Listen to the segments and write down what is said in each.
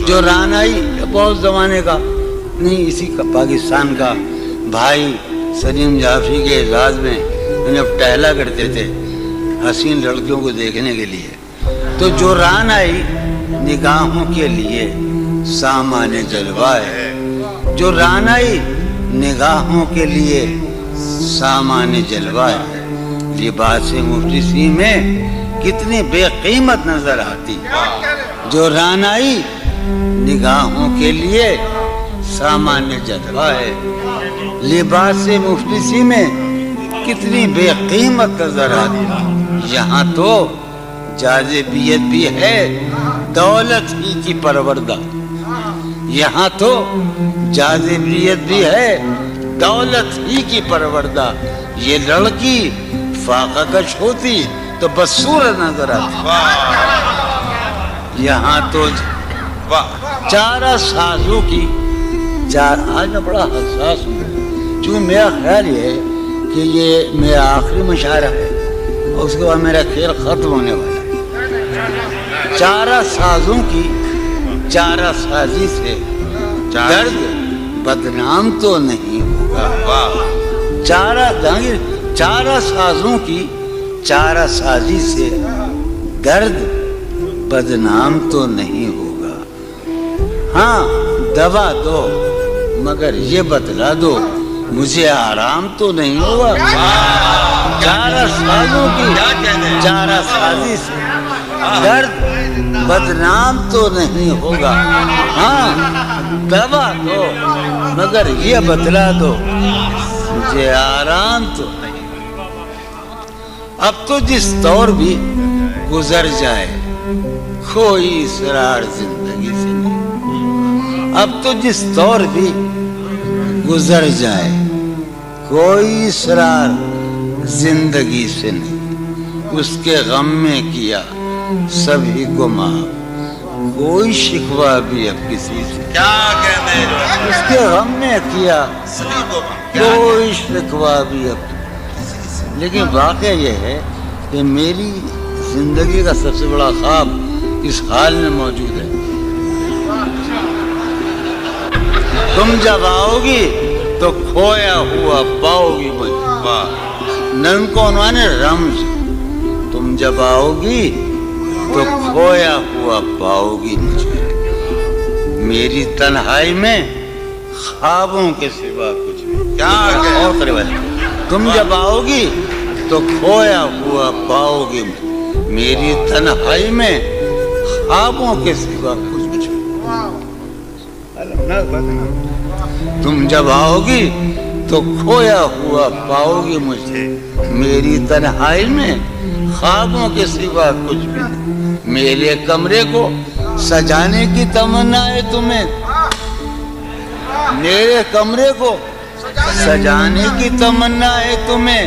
جو رانائی بہت زمانے کا نہیں، اسی کا پاکستان کا بھائی سلیم جعفری کے اعزاز میں انہیں ٹہلا کرتے تھے حسین لڑکیوں کو دیکھنے کے لیے. تو جو رانائی نگاہوں کے لیے سامان جلوہ ہے، جو رانائی نگاہوں کے لیے سامان جلوہ ہے، لباس مفلسی میں کتنی بے قیمت نظر آتی. جو رانائی نگاہوں کے لیے سامان جلوہ ہے، لباس مفلسی میں کتنی بے قیمت نظر آتی. یہاں تو جاذبیت بھی ہے دولت ہی کی پروردہ، یہاں تو جاذبیت بھی ہے دولت ہی کی پروردہ. یہ لڑکی فاقہ کش ہوتی تو بدصورت نظر آتی. یہاں تو چارہ سازوں کی آج میں بڑا حساس ہوں، چونکہ میرا خیال یہ ہے کہ یہ میرا آخری مشاعرہ ہے اور اس کے بعد میرا کھیل ختم ہونے والا ہے. چارہ سازوں کی چارہ سازی سے درد بدنام تو نہیں ہوگا. چارہ سازوں کی چارہ سازی سے درد بدنام تو نہیں ہوگا. ہاں دوا دو مگر یہ بتلا دو مجھے آرام تو نہیں ہوگا. چارہ سازوں کی چارہ سازی سے درد بدنام تو نہیں ہوگا. ہاں دوا دو مگر یہ بتلا دو مجھے آرام تو نہیں. اب تو جس دور بھی گزر جائے کوئی اسرار زندگی سے نہیں. اب تو جس دور بھی گزر جائے کوئی اسرار زندگی سے نہیں. اس کے غم میں کیا سبھی کو معاف کوئی شکوہ بھی اب کسی سے. کیا کہتے ہیں؟ اس کے غم میں کیا کوئی شکوہ بھی اب. لیکن واقعہ یہ ہے کہ میری زندگی کا سب سے بڑا خواب اس حال میں موجود ہے. تم جب آؤ گی تو کھویا ہوا پاؤ گی مجھے. نن کو عنوان ہے رمز. تم جب آؤ گی تو کھویا ہوا پاؤ گی مجھے. میری تنہائی میں خوابوں کے سوا کچھ بھی. کیا تم جب آؤ گی تو کھویا ہوا پاؤ گی میری تنہائی میں خوابوں کے سوا کچھ بھی. تم جب آؤ گی تو کھویا ہوا پاؤ گی مجھے میری تنہائی میں خوابوں کے سوا کچھ بھی نہیں. میرے کمرے کو سجانے کی تمنا ہے تمہیں. میرے کمرے کو سجانے کی تمنا ہے تمہیں.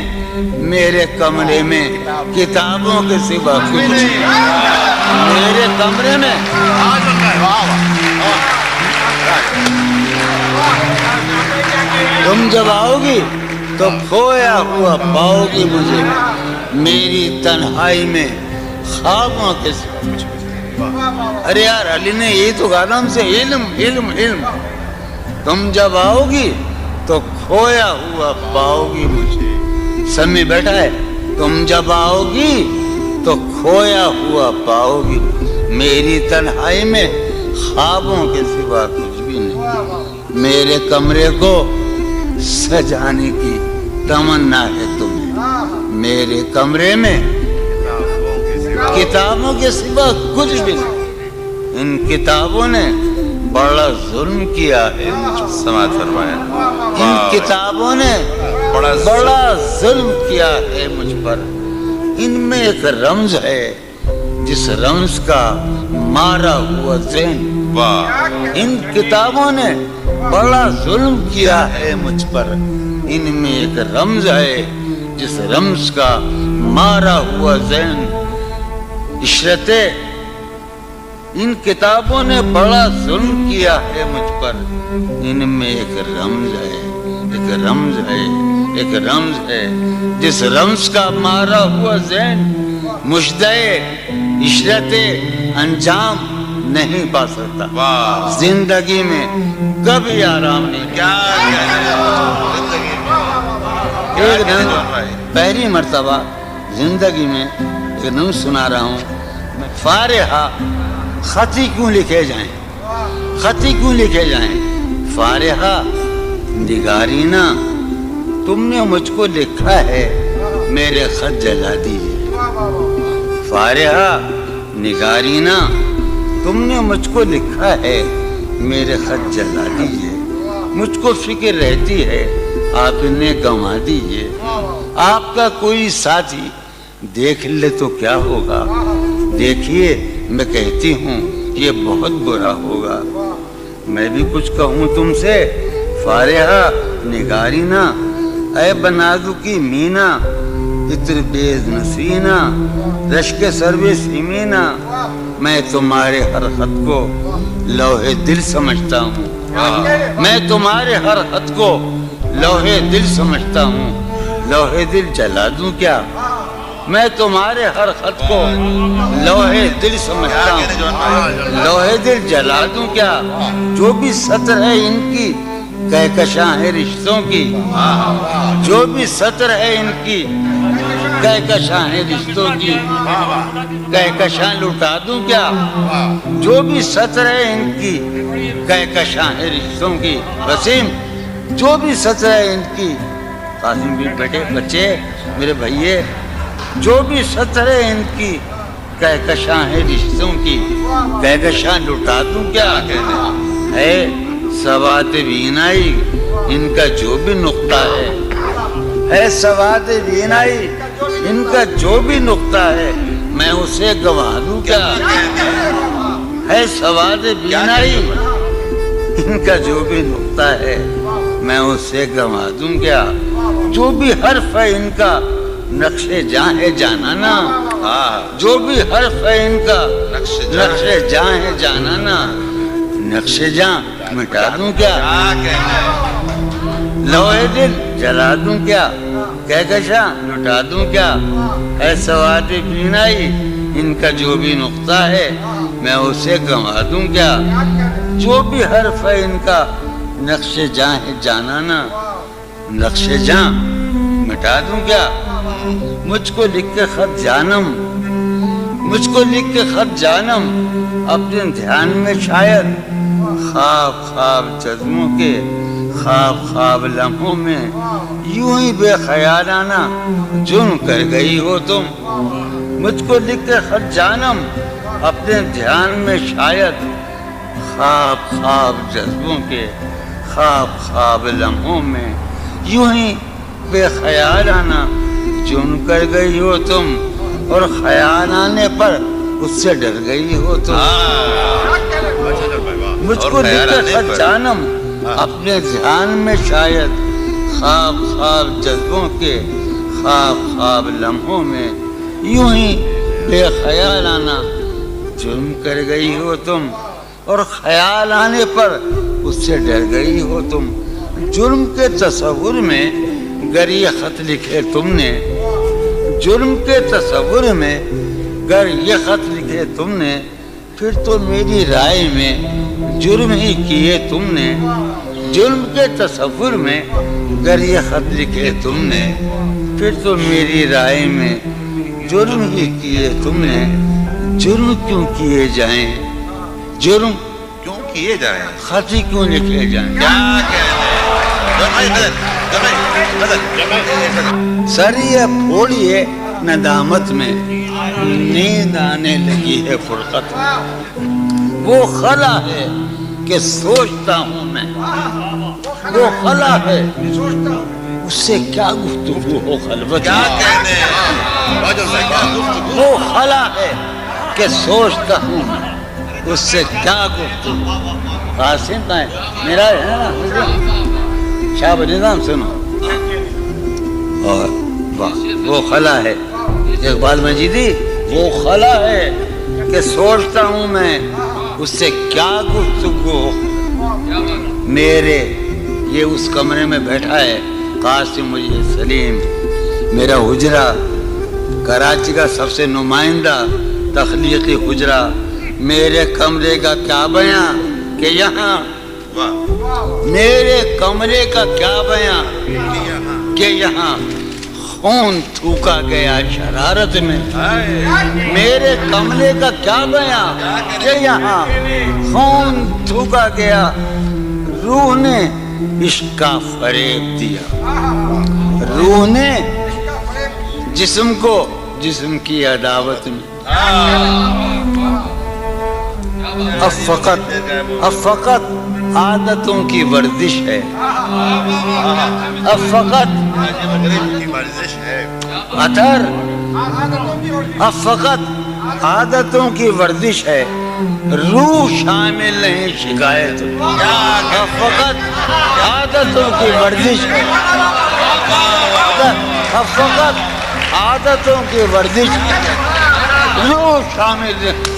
میرے کمرے میں کتابوں کے سوا کچھ نہیں. میرے کمرے میں تم جب آؤ گی تو کھویا ہوا پاؤ گی مجھے میری تنہائی میں خوابوں کے سوا کچھ نہیں. ارے یار علی نے یہی تو کہا تھا ہم سے علم علم علم. تم جب آؤ گی تو کھویا ہوا پاؤ گی مجھے. سمی بیٹھا ہے. تم جب آؤ گی تو کھویا ہوا پاؤ گی میری تنہائی میں خوابوں کے سوا کچھ بھی نہیں. میرے کمرے کو سجانے کی تمنا ہے تمہیں. میرے کمرے میں کتابوں کے سوا کچھ بھی نہیں. ان کتابوں نے بڑا ظلم کیا ہے. سماعت فرمایا. ان کتابوں نے بڑا ظلم کیا ہے مجھ پر. ان میں ایک رمز ہے جس رمز کا مارا ہوا ذہن. ان کتابوں نے بڑا ظلم کیا ہے مجھ پر. ان میں ایک رمز ہے جس رمز کا مارا ہوا ذہن. عشرت ان کتابوں نے بڑا ظلم کیا ہے مجھ پر. ان میں ایک رمز ہے ایک رمز ہے ایک رمز ہے جس رمز کا مارا ہوا ذہن مشدے عشرت انجام نہیں پا سکتا، واہ زندگی میں کبھی آرام نہیں کیا۔ کیا کہنے ہیں زندگی میں ایک کیا دن جون بھائی پہلی مرتبہ زندگی میں ایک نظم سنا رہا ہوں میں، فارحہ خطی کیوں لکھے جائیں، خطی کیوں لکھے جائیں، فارحہ نگارینا تم نے مجھ کو لکھا ہے میرے خط جلا دیجیے، فارحہ نگارینا تم نے مجھ کو لکھا ہے میرے خط جلا دیجیے، مجھ کو فکر رہتی ہے آپ انہیں گنوا دیجیے، آپ کا کوئی ساتھی دیکھ لے تو کیا ہوگا، دیکھیے میں کہتی ہوں یہ بہت برا ہوگا، میں بھی کچھ کہوں تم سے فارحہ نگارینا، اے بنازو کی مینا عطر بیز نسینا رشک سروے سیمینا، میں تمہارے ہر خط کو لوح دل سمجھتا ہوں، میں تمہارے ہر خط کو لوح دل سمجھتا ہوں، لوح دل جلا دوں کیا، میں تمہارے ہر خط کو لوح دل سمجھتا ہوں، لوح دل جلا دوں کیا، جو بھی سطر ہے ان کی کہکشاں ہے رشتوں کی، جو بھی سطر ہے ان کی کہکشاں ہے رشتوں کی، کہکشاں لٹا دوں کیا، جو بھی سطر ہے ان کی کہکشاں ہے رشتوں کی، وسیم جو بھی سطر ہے ان کی، قاسم بھی بیٹے بچے میرے بھائیے، جو بھی سطر ہے ان کی کہکشاں ہے رشتوں کی، کہکشاں لٹا دوں کیا، ہے سوات بینائی ان کا جو بھی نقطہ ہے سوات بینائی ان کا جو بھی نقطہ ہے میں اسے گوا دوں کیا، ہے سوات بینائی ان کا جو بھی نقطہ ہے میں اسے گوا دوں کیا، جو بھی حرف ہے ان کا نقش جاں ہے جانانا، جو بھی حرف ہے ان کا نقش جاں ہے جانانا، نقش جاں مٹا دوں کیا، لوح دل جلا دوں کیا، کہکشاں لٹا دوں کیا، اے سوات بینائی ان کا جو بھی نقطہ ہے میں اسے گنوا دوں کیا، جو بھی حرف ہے ان کا نقش جاں ہے جانانا، نقش جاں مٹا دوں کیا، مجھ کو لکھ کے خط جانم، مجھ کو لکھ کے خط جانم اپنے دھیان میں شاید، خواب خواب جذبوں کے خواب خواب لمحوں میں یوں ہی بے خیالانہ جرم کر گئی ہو تم، مجھ کو لکھ کے خط جانم اپنے دھیان میں شاید، خواب خواب جذبوں کے خواب خواب لمحوں میں یوں ہی بے خیالانہ جرم کر گئی ہو تم، اور خیال آنے پر اس سے ڈر گئی ہو تم، مجھ کو لکھ کے خط جانم اپنے دھیان میں شاید، خواب خواب جذبوں کے خواب خواب لمحوں میں یوں ہی بے خیالانہ جرم کر گئی ہو تم، اور خیال آنے پر اس سے ڈر گئی ہو تم، جرم کے تصور میں گر یہ خط لکھے تم نے، جرم کے تصور میں گر یہ خط لکھے تم نے، پھر تو میری رائے میں جرم ہی کیے تم نے، جرم کے تصور میں گر یہ خط لکھے تم نے، پھر تو میری رائے میں جرم ہی کیے تم نے، جرم کیوں کیے جائیں، جرم کیوں کیے جائیں، خط ہی کیوں لکھے جائیں، کیا کہنے ہیں سریے پھوڑیے ندامت میں نیند آنے لگی ہے فرقت میں، وہ خلا ہے کہ سوچتا ہوں میں، وہ خلا ہے اس سے کیا گفتگو ہو خلوت کیا میں، کہنے ہیں وہ خلا ہے کہ سوچتا ہوں میں اس سے کیا گفتگو، قاسم ہے میرا ہے نا شاہ نظام سنو، اور وہ خلا ہے اقبال مجیدی، وہ خلا ہے کہ سوچتا ہوں میں اس سے کیا گفتگو، میرے یہ اس کمرے میں بیٹھا ہے قاسم مجید سلیم، میرا حجرہ کراچی کا سب سے نمائندہ تخلیقی حجرہ، میرے کمرے کا کیا بیاں کہ یہاں واہ میرے کمرے کا کیا بیاں یہاں کہ یہاں خون تھوکا گیا شرارت میں میرے کمرے کا کیا بیاں کہ یہاں خون تھوکا گیا روح نے عشق کا فریب دیا روح نے جسم کو جسم کی عداوت میں اب فقط عادتوں کی ورزش ہے اب فقط مغرب کی ورزش ہے اثر اب فقط عادتوں کی ورزش ہے روح شامل نہیں شکایت اب فقط عادتوں کی ورزش ہے اب فقط عادتوں کی ورزش ہے روح شامل نہیں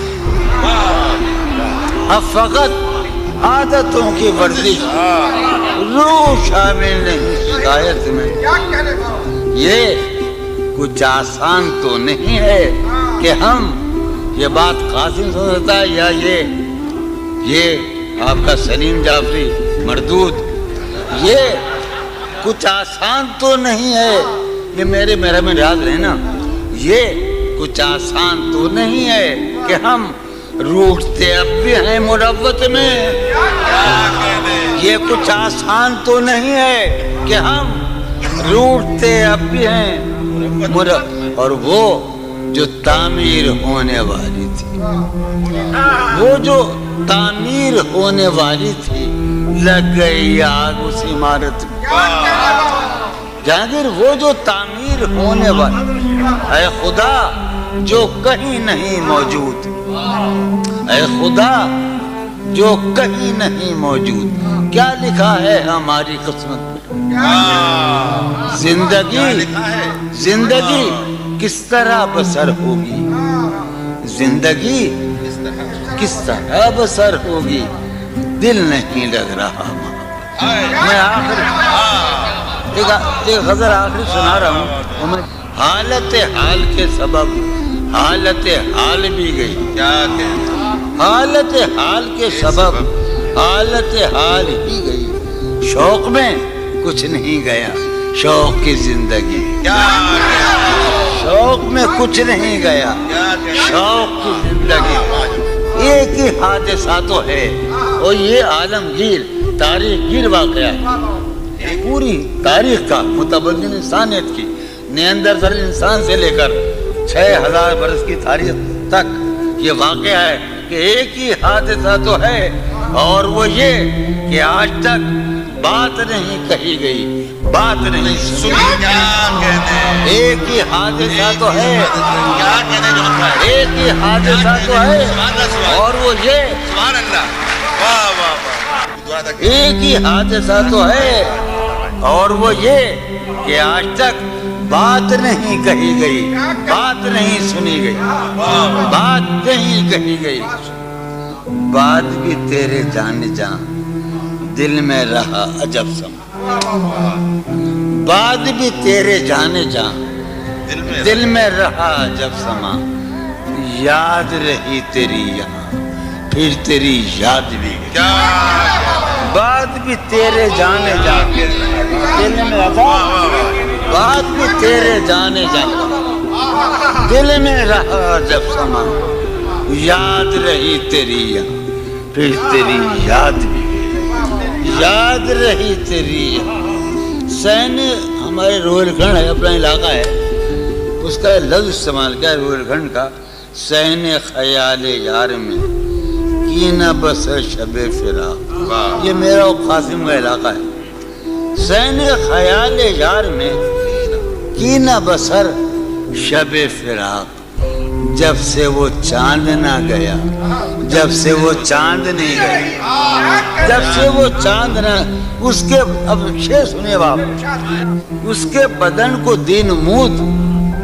اب فقط عادتوں کی ورزش روح شامل نہیں شکایت میں یہ کچھ آسان تو نہیں ہے کہ ہم یہ بات قاسم سمجھتا ہے یا یہ آپ کا سلیم جعفری مردود یہ کچھ آسان تو نہیں ہے یہ میرے میں یاد رہے نا یہ کچھ آسان تو نہیں ہے کہ ہم روٹتے اب بھی ہیں مروت میں یہ کچھ آسان تو نہیں ہے کہ ہم روٹتے اب بھی ہیں اور وہ جو تعمیر ہونے والی تھی وہ جو تعمیر ہونے والی تھی لگ گئی آگ اس عمارت میں جہانگیر وہ جو تعمیر ہونے والی اے خدا جو کہیں نہیں موجود اے خدا جو کہیں نہیں موجود کیا لکھا ہے ہماری قسمت میں زندگی کس طرح بسر ہوگی زندگی کس طرح بسر ہوگی دل نہیں لگ رہا میں آخر ایک غزل آخری سنا رہا ہوں حالت حال کے سبب حالت حال بھی گئی حالت حال کے سبب حالت حال ہی گئی شوق میں کچھ نہیں گیا شوق کی زندگی شوق میں کچھ نہیں گیا شوق کی زندگی ایک ہی حادثہ تو ہے اور یہ عالمگیر تاریخ گیر واقعہ ہے پوری تاریخ کا متبدل انسانیت کی نیاندرتال انسان سے لے کر 6000 برس کی تاریخ تک یہ واقعہ ہے کہ ایک ہی حادثہ تو ہے اور وہ یہ کہ آج تک بات نہیں کہی گئی بات نہیں سنی ایک ہی حادثہ تو ہے ایک ہی حادثہ تو ہے اور وہ یہ ایک ہی حادثہ تو ہے اور وہ یہ کہ آج تک بات نہیں کہی گئی بات نہیں سنی گئی بات نہیں کہی گئی بات بھی تیرے جان جان دل میں رہا عجب سما بات بھی تیرے جانے جان دل میں رہا عجب سما یاد رہی تیری یہاں پھر تیری یاد بھی بات بھی تیرے جانے جان دل میں رہا بات بھی تیرے جانے جان دل میں رہا جب سما یاد رہی تیری یہاں پھر تیری یاد بھی یاد رہی تیری یہاں سین ہمارے روہیل کھنڈ ہے اپنا علاقہ ہے اس کا لفظ استعمال کیا ہے روہیل کھنڈ کا سین خیال یار میں کی نہ بس شب فراق یہ میرا و قاسم کا علاقہ ہے سین خیال یار میں کی نہ بسر شب فراق جب سے وہ چاند نہ گیا جب سے وہ چاند نہیں گیا جب سے وہ چاند نہ اس کے اب شعر سنیے باپ اس کے بدن کو دین مود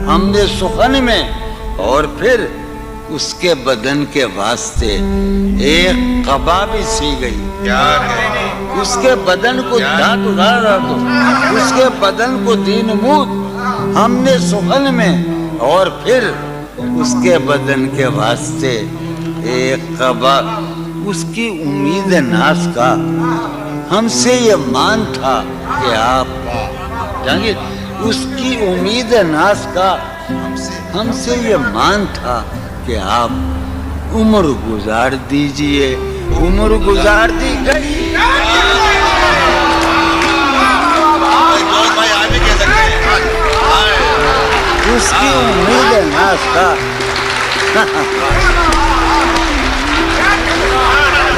ہم نے سخن میں اور پھر اس کے بدن کے واسطے ایک قبا بھی سی گئی اس کے بدن کو دھات اٹھا رہا تو اس کے بدن کو دین مود ہم نے سخن میں اور پھر اس کے بدن کے واسطے ایک قبا اس کی امید ناز کا ہم سے یہ مان تھا کہ آپ جانگیر اس کی امید ناز کا ہم سے یہ مان تھا کہ آپ عمر گزار دیجئے عمر گزار دی گئی اس کی امید ناز کا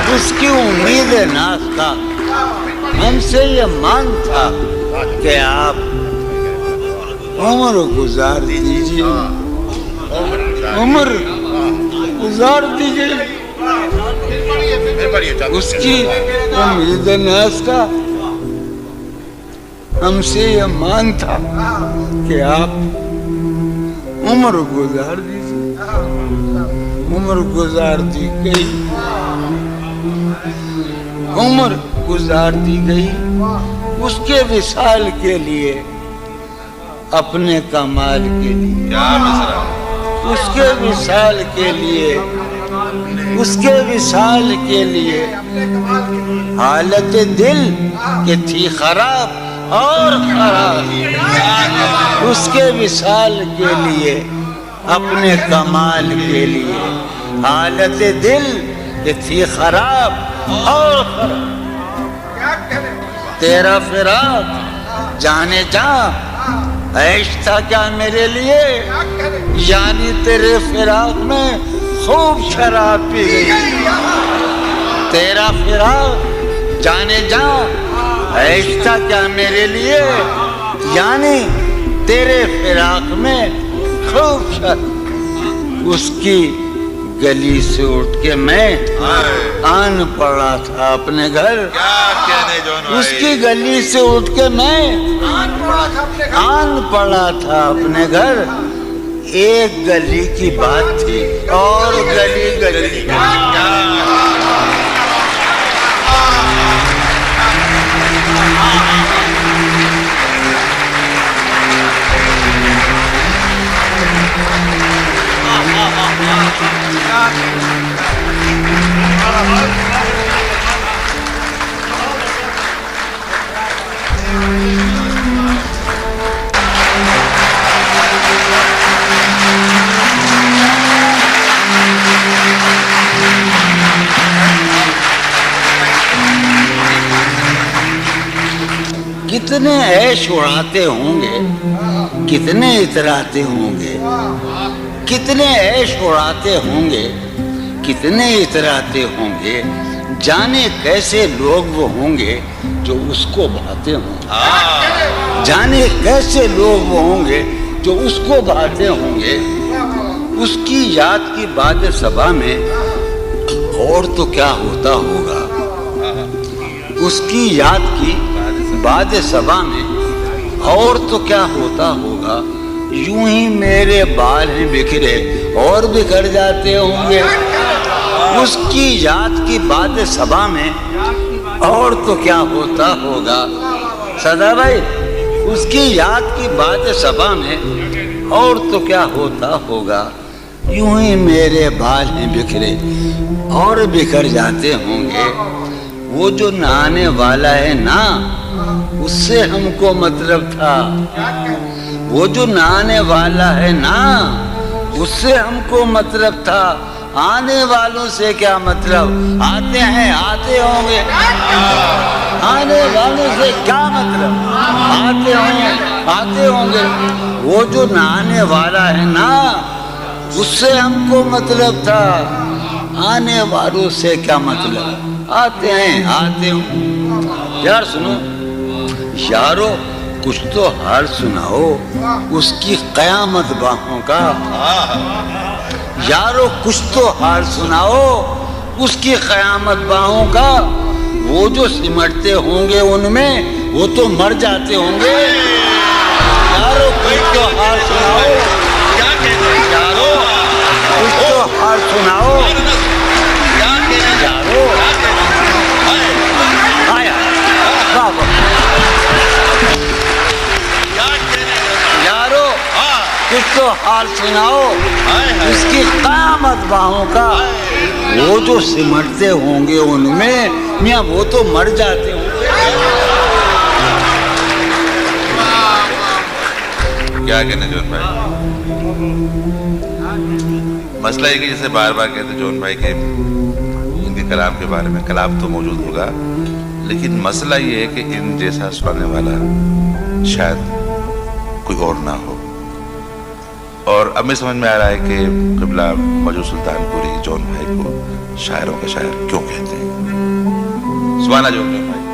اس کی امید ناز کا ہم سے یہ مان تھا کہ آپ عمر گزار دیجئے عمر گزار دیجئے اس کی امید ناز کا ہم سے یہ مان تھا کہ آپ عمر گزار دیجئے عمر گزار دی گئی عمر گزار دی گئی اس کے وصال کے لیے اپنے کمال کے لیے اس کے وصال کے لیے اس کے وصال کے لیے حالت دل کہ تھی خراب اور خراب اس کے وصال کے لیے اپنے کمال کے لیے حالت دل کہ تھی خراب اور خراب تیرا فراق جانے جا عیش تھا کیا میرے لیے یعنی تیرے فراق میں خوب شراب پی گئی تیرا فراق جانے جا عیش تھا کیا میرے لیے یعنی تیرے فراق میں خوب شراب اس کی گلی سے اٹھ کے میں آن پڑا تھا اپنے گھر اس کی گلی سے اٹھ کے میں آن پڑا تھا اپنے گھر ایک گلی کی بات تھی اور گلی گلی کتنے عیش اڑاتے ہوں گے کتنے اتراتے ہوں گے کتنے عیش اڑاتے ہوں گے کتنے اتراتے ہوں گے جانے کیسے لوگ وہ ہوں گے جو اس کو بھاتے ہوں گے جانے کیسے لوگ وہ ہوں گے جو اس کو بھاتے ہوں گے اس کی یاد کی باد صبا میں اور تو کیا ہوتا ہوگا اس کی یاد کی باد صبا میں اور تو کیا ہوتا ہوگا یوں ہی میرے بال ہیں بکھرے اور بکھر جاتے ہوں گے اس کی یاد کی باد صبا میں اور تو کیا ہوتا ہوگا صدا بھائی اس کی یاد کی باد صبا میں اور تو کیا ہوتا ہوگا یوں ہی میرے بال ہیں بکھرے اور بکھر جاتے ہوں گے وہ جو نہانے والا ہے نا اس سے ہم کو مطلب تھا وہ جو نہانے والا ہے نا اس سے ہم کو مطلب تھا آنے والوں سے کیا مطلب آتے ہیں آتے ہوں گے آنے والوں سے کیا مطلب آتے ہوں گے وہ جو نہانے والا ہے نا اس سے ہم کو مطلب تھا آنے والوں سے کیا مطلب آتے ہیں آتے ہوں یار سنو یارو کچھ تو حال سناؤ اس کی قیامت باہوں کا یارو کچھ تو حال سناؤ اس کی قیامت باہوں کا وہ جو سمٹتے ہوں گے ان میں وہ تو مر جاتے ہوں گے یارو کچھ تو حال سناؤ یارو کچھ تو حال سناؤ یارو یارو کچھ تو حال سناؤ اس کی قیامت باہوں کا وہ جو سمٹتے ہوں گے ان میں میاں وہ تو مر جاتے ہوں گے. کیا کہنا جون بھائی؟ مسئلہ یہ کہ جیسے بار بار کہتے جون بھائی کہ ان کے کلام کے بارے میں، کلام تو موجود ہوگا لیکن مسئلہ یہ ہے کہ ان جیسا سنانے والا شاید کوئی اور نہ ہو. اور اب میں سمجھ میں آ رہا ہے کہ قبلہ موجود سلطان پوری جون بھائی کو شاعروں کا شاعر کیوں کہتے ہیں. سبحان اللہ جون بھائی.